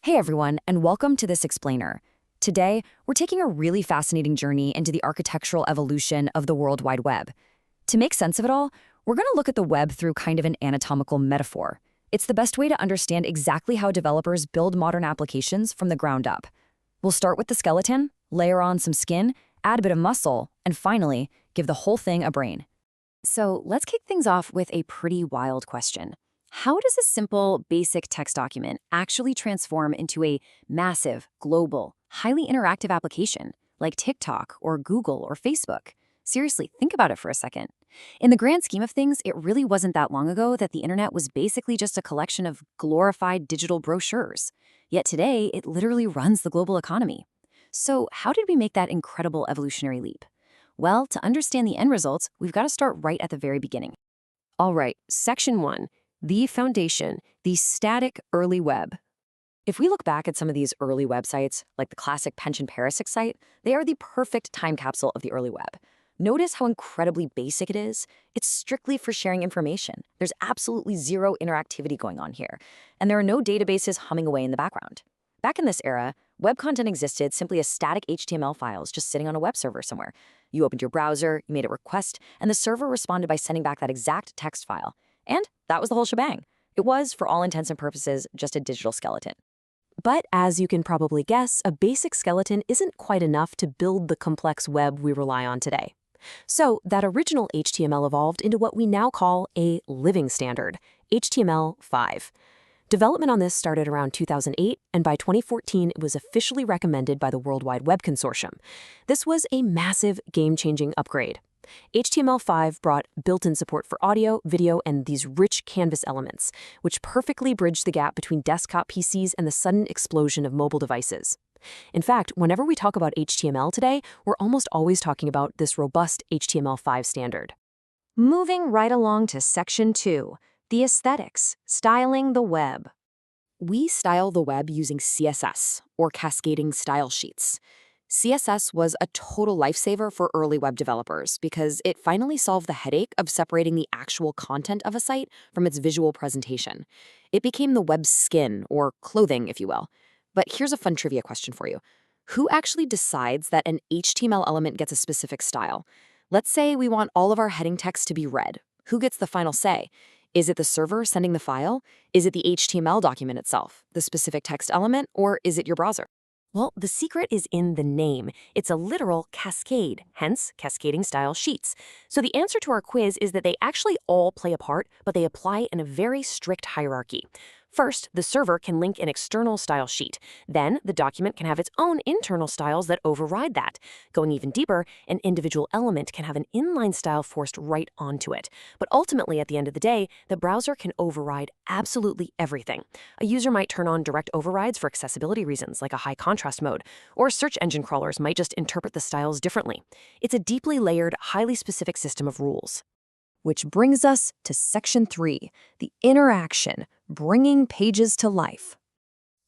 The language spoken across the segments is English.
Hey everyone, and welcome to This Explainer. Today, we're taking a really fascinating journey into the architectural evolution of the World Wide Web. To make sense of it all, we're going to look at the web through kind of an anatomical metaphor. It's the best way to understand exactly how developers build modern applications from the ground up. We'll start with the skeleton, layer on some skin, add a bit of muscle, and finally, give the whole thing a brain. So let's kick things off with a pretty wild question. How does a simple, basic text document actually transform into a massive, global, highly interactive application like TikTok or Google or Facebook? Seriously, think about it for a second. In the grand scheme of things, it really wasn't that long ago that the internet was basically just a collection of glorified digital brochures. Yet today, it literally runs the global economy. So how did we make that incredible evolutionary leap? Well, to understand the end results, we've got to start right at the very beginning. All right, Section 1, the foundation, the static early web. If we look back at some of these early websites, like the classic Pension Parasic site, they are the perfect time capsule of the early web. Notice how incredibly basic it is. It's strictly for sharing information. There's absolutely zero interactivity going on here, and there are no databases humming away in the background. Back in this era, web content existed simply as static HTML files just sitting on a web server somewhere. You opened your browser, you made a request, and the server responded by sending back that exact text file. And that was the whole shebang. It was, for all intents and purposes, just a digital skeleton. But as you can probably guess, a basic skeleton isn't quite enough to build the complex web we rely on today. So that original HTML evolved into what we now call a living standard, HTML5. Development on this started around 2008, and by 2014, it was officially recommended by the World Wide Web Consortium. This was a massive, game-changing upgrade. HTML5 brought built-in support for audio, video, and these rich canvas elements, which perfectly bridged the gap between desktop PCs and the sudden explosion of mobile devices. In fact, whenever we talk about HTML today, we're almost always talking about this robust HTML5 standard. Moving right along to Section 2, the aesthetics, styling the web. We style the web using CSS, or cascading style sheets. CSS was a total lifesaver for early web developers because it finally solved the headache of separating the actual content of a site from its visual presentation. It became the web's skin, or clothing, if you will. But here's a fun trivia question for you. Who actually decides that an HTML element gets a specific style? Let's say we want all of our heading text to be red. Who gets the final say? Is it the server sending the file? Is it the HTML document itself, the specific text element, or is it your browser? Well, the secret is in the name. It's a literal cascade, hence cascading style sheets. So the answer to our quiz is that they actually all play a part, but they apply in a very strict hierarchy. First, the server can link an external style sheet. Then, the document can have its own internal styles that override that. Going even deeper, an individual element can have an inline style forced right onto it. But ultimately, at the end of the day, the browser can override absolutely everything. A user might turn on direct overrides for accessibility reasons, like a high contrast mode, or search engine crawlers might just interpret the styles differently. It's a deeply layered, highly specific system of rules. Which brings us to Section 3, the interaction, bringing pages to life.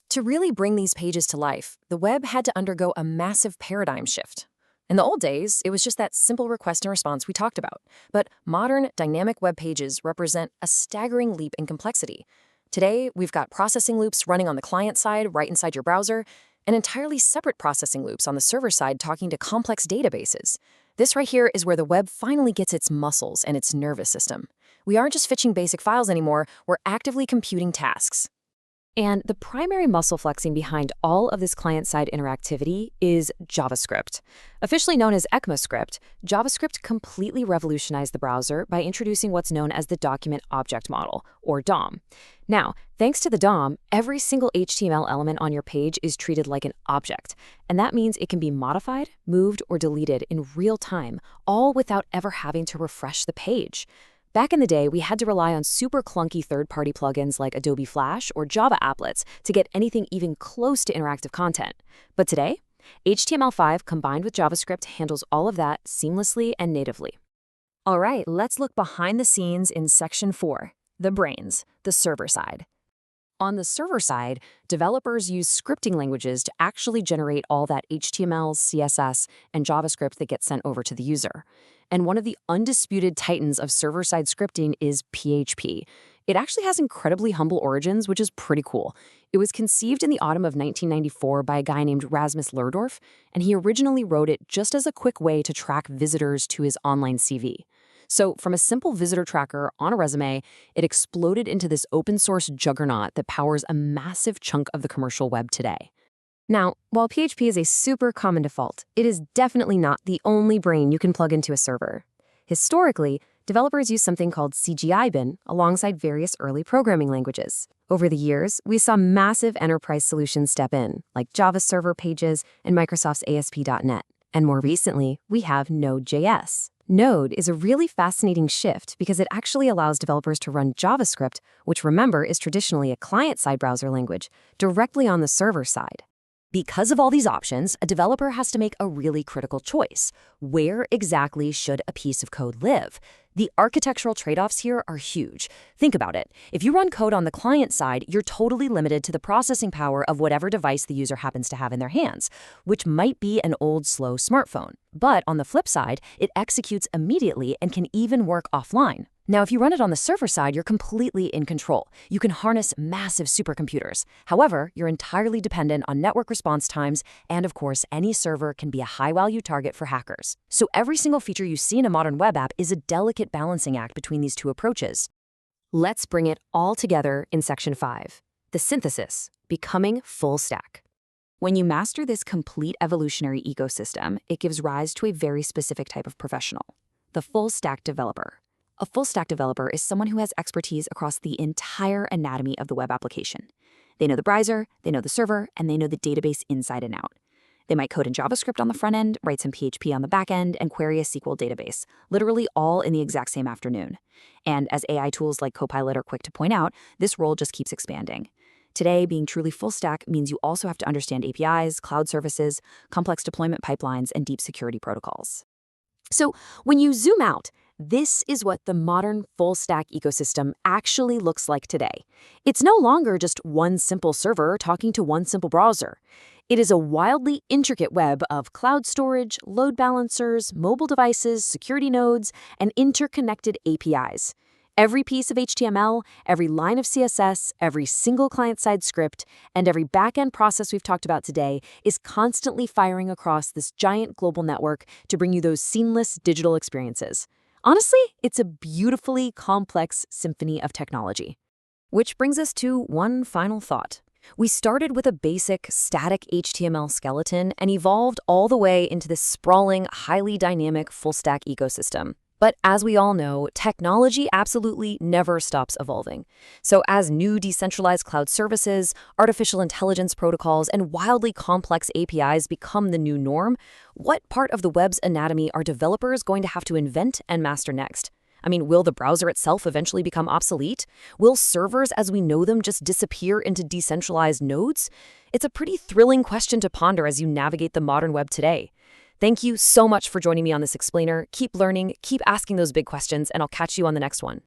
To really bring these pages to life, the web had to undergo a massive paradigm shift. In the old days, it was just that simple request and response we talked about. But modern, dynamic web pages represent a staggering leap in complexity. Today, we've got processing loops running on the client side right inside your browser, and entirely separate processing loops on the server side talking to complex databases. This right here is where the web finally gets its muscles and its nervous system. We aren't just fetching basic files anymore, we're actively computing tasks. And the primary muscle flexing behind all of this client-side interactivity is JavaScript. Officially known as ECMAScript, JavaScript completely revolutionized the browser by introducing what's known as the Document Object Model, or DOM. Now, thanks to the DOM, every single HTML element on your page is treated like an object, and that means it can be modified, moved, or deleted in real time, all without ever having to refresh the page. Back in the day, we had to rely on super clunky third-party plugins like Adobe Flash or Java applets to get anything even close to interactive content. But today, HTML5 combined with JavaScript handles all of that seamlessly and natively. All right, let's look behind the scenes in Section 4, the brains, the server side. On the server side, developers use scripting languages to actually generate all that HTML, CSS, and JavaScript that gets sent over to the user. And one of the undisputed titans of server-side scripting is PHP. It actually has incredibly humble origins, which is pretty cool. It was conceived in the autumn of 1994 by a guy named Rasmus Lerdorf, and he originally wrote it just as a quick way to track visitors to his online CV. So from a simple visitor tracker on a resume, it exploded into this open source juggernaut that powers a massive chunk of the commercial web today. Now, while PHP is a super common default, it is definitely not the only brain you can plug into a server. Historically, developers use something called CGI bin alongside various early programming languages. Over the years, we saw massive enterprise solutions step in, like Java Server Pages and Microsoft's ASP.NET. And more recently, we have Node.js. Node is a really fascinating shift because it actually allows developers to run JavaScript, which remember is traditionally a client-side browser language, directly on the server side. Because of all these options, a developer has to make a really critical choice. Where exactly should a piece of code live? The architectural trade-offs here are huge. Think about it. If you run code on the client side, you're totally limited to the processing power of whatever device the user happens to have in their hands, which might be an old, slow smartphone. But on the flip side, it executes immediately and can even work offline. Now, if you run it on the server side, you're completely in control. You can harness massive supercomputers. However, you're entirely dependent on network response times, and of course, any server can be a high-value target for hackers. So every single feature you see in a modern web app is a delicate balancing act between these two approaches. Let's bring it all together in Section 5, the synthesis, becoming full stack. When you master this complete evolutionary ecosystem, it gives rise to a very specific type of professional, the full stack developer. A full stack developer is someone who has expertise across the entire anatomy of the web application. They know the browser, they know the server, and they know the database inside and out. They might code in JavaScript on the front end, write some PHP on the back end, and query a SQL database, literally all in the exact same afternoon. And as AI tools like Copilot are quick to point out, this role just keeps expanding. Today, being truly full stack means you also have to understand APIs, cloud services, complex deployment pipelines, and deep security protocols. So when you zoom out, this is what the modern full-stack ecosystem actually looks like today. It's no longer just one simple server talking to one simple browser. It is a wildly intricate web of cloud storage, load balancers, mobile devices, security nodes, and interconnected APIs. Every piece of HTML, every line of CSS, every single client-side script, and every back-end process we've talked about today is constantly firing across this giant global network to bring you those seamless digital experiences. Honestly, it's a beautifully complex symphony of technology. Which brings us to one final thought. We started with a basic static HTML skeleton and evolved all the way into this sprawling, highly dynamic full-stack ecosystem. But as we all know, technology absolutely never stops evolving. So as new decentralized cloud services, artificial intelligence protocols, and wildly complex APIs become the new norm, what part of the web's anatomy are developers going to have to invent and master next? I mean, will the browser itself eventually become obsolete? Will servers as we know them just disappear into decentralized nodes? It's a pretty thrilling question to ponder as you navigate the modern web today. Thank you so much for joining me on this explainer. Keep learning, keep asking those big questions, and I'll catch you on the next one.